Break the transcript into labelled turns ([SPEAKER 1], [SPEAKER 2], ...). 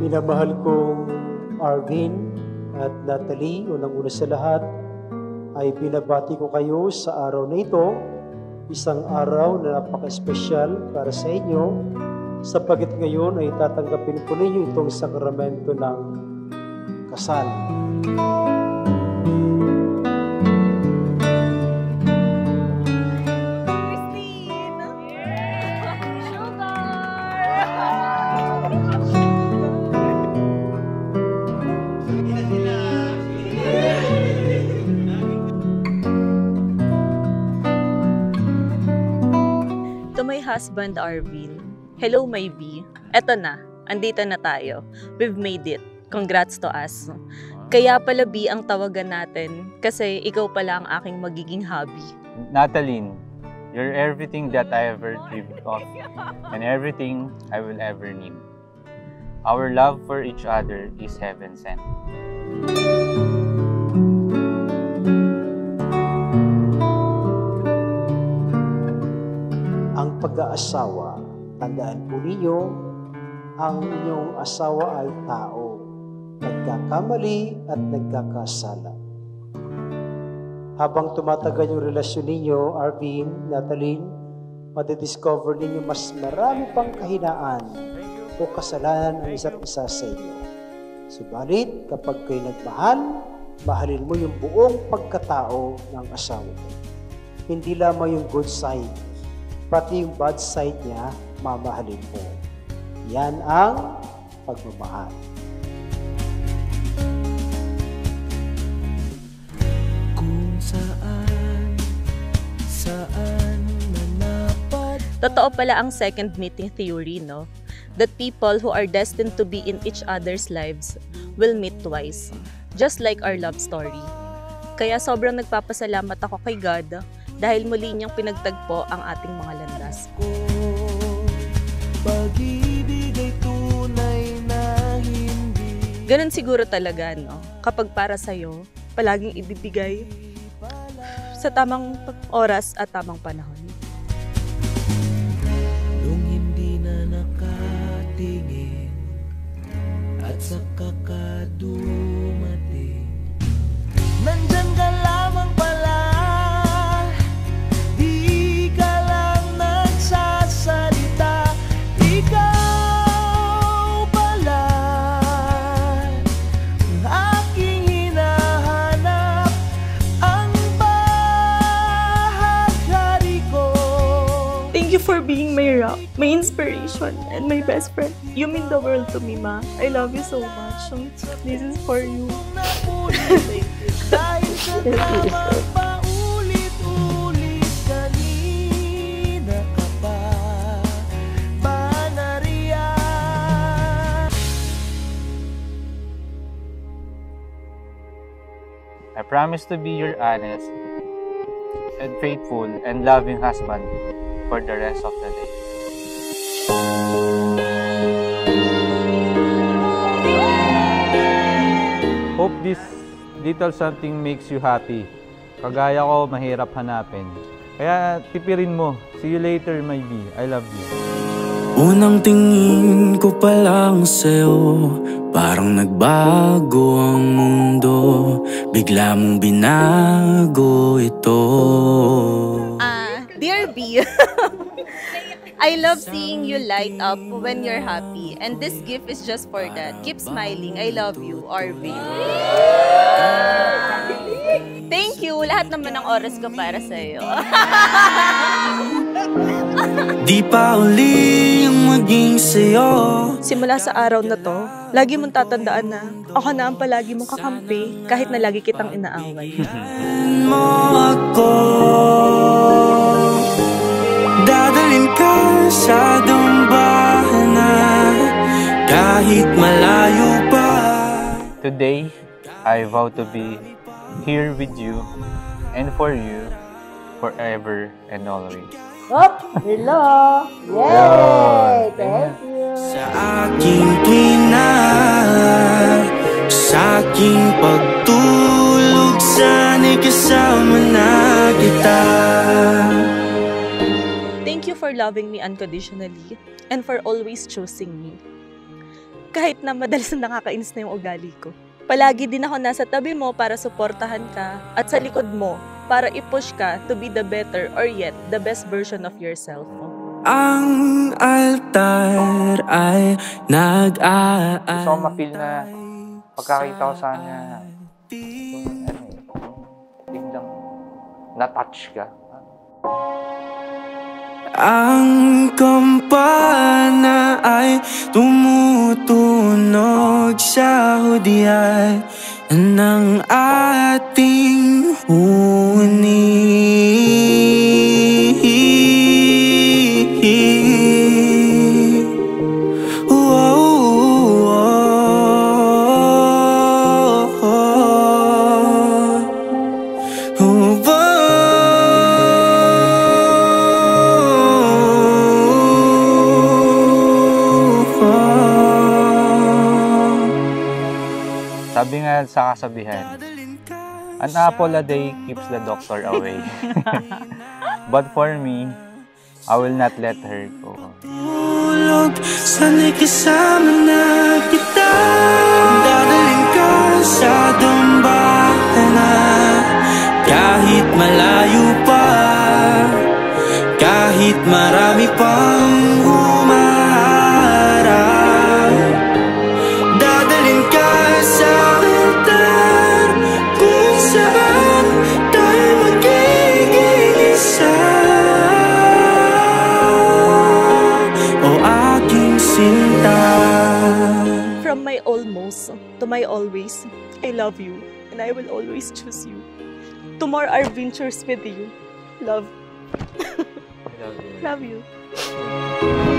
[SPEAKER 1] Minamahal kong Arvin at Natalie, unang-una sa lahat, ay binabati ko kayo sa araw na ito, isang araw na napaka-espesyal para sa inyo, sapagkat ngayon ay tatanggapin po ninyo itong sakramento ng kasal.
[SPEAKER 2] To my husband, Arvin. Hello, my B. Eto na, andito na tayo. We've made it. Congrats to us. Kaya pala B ang tawagan natin kasi ikaw pala ang aking magiging hubby.
[SPEAKER 3] Natalie, you're everything that I ever dreamed of and everything I will ever need. Our love for each other is heaven sent.
[SPEAKER 1] Ang pag-aasawa, tandaan po ninyo, ang inyong asawa ay tao, nagkakamali at nagkakasala. Habang tumatagal yung relasyon ninyo, Arvin, Natalie, madidiscover ninyo mas marami pang kahinaan o kasalanan ang isa't isa sa inyo. Subalit, kapag kayo nagmahal, mahalin mo yung buong pagkatao ng asawa mo. Hindi lamang yung good side, pati yung bad side niya, mamahalin mo. Yan ang pagmamahal.
[SPEAKER 4] Kung saan manapat.
[SPEAKER 2] Totoo pala ang second meeting theory, no? That people who are destined to be in each other's lives will meet twice. Just like our love story. Kaya sobrang nagpapasalamat ako kay God dahil muli niyang pinagtagpo ang ating mga landas. Ganun siguro talaga, no? Kapag para sa'yo, palaging ibibigay sa tamang oras at tamang panahon.
[SPEAKER 4] Nung hindi na nakatingin at sa kakadumating, nandyan ka lamang pala.
[SPEAKER 2] Thank you for being my rock, my inspiration, and my best friend. You mean the world to me, Ma. I love you so much. This is for you.
[SPEAKER 3] I promise to be your honest and faithful and loving husband for the rest of the day. Hope this little something makes you happy. Kagaya ko, mahirap hanapin. Kaya tipirin mo. See you later, my B. I love you.
[SPEAKER 4] Unang tingin ko pa lang sa'yo, parang nagbago ang mundo. Bigla mong binago ito.
[SPEAKER 2] Dear B, I love seeing you light up when you're happy. And this gift is just for that. Keep smiling. I love you, Arvin. Thank you. Lahat naman ng oras ko para sa'yo.
[SPEAKER 4] Di pa uli yung maging sa'yo.
[SPEAKER 2] Simula sa araw na to, lagi mong tatandaan na ako na ang palagi mong kakampi kahit na lagi kitang inaaway.
[SPEAKER 4] Mo ako, dadalhin ka sa dambahan na kahit malayo pa.
[SPEAKER 3] Today, I vow to be here with you and for you forever and always.
[SPEAKER 5] Oh, hello! Yay! Thank you!
[SPEAKER 4] Sa aking tuwina, sa aking pagtulog, sana'y kasama na kita.
[SPEAKER 2] Thank you for loving me unconditionally and for always choosing me. kahit na madalas na nakakainis na yung ugali ko. Palagi din ako nasa tabi mo para suportahan ka at sa likod mo para i-push ka to be the better or yet the best version of yourself.
[SPEAKER 4] Ang altar ay
[SPEAKER 3] Gusto ko ma-feel na pagkakita ko sa kanya, biglang na-touch ka.
[SPEAKER 4] Ang kampana ay tumutunog sa hudyat ng ating huni.
[SPEAKER 3] Sabi nga sa kasabihan, an apple a day keeps the doctor away. But for me, I will not let her go.
[SPEAKER 4] Tulog, sana'y kasama na kita. Dadalhin ka sa dambahan na kahit malayo pa, kahit marami pang humaharap. Dadalhin ka sa altar kung saan tayo magiging isa. O aking sinta.
[SPEAKER 2] From my almost to my always, I love you and I will always choose you. To more adventures with you. Love.
[SPEAKER 3] Love you.
[SPEAKER 2] Love you.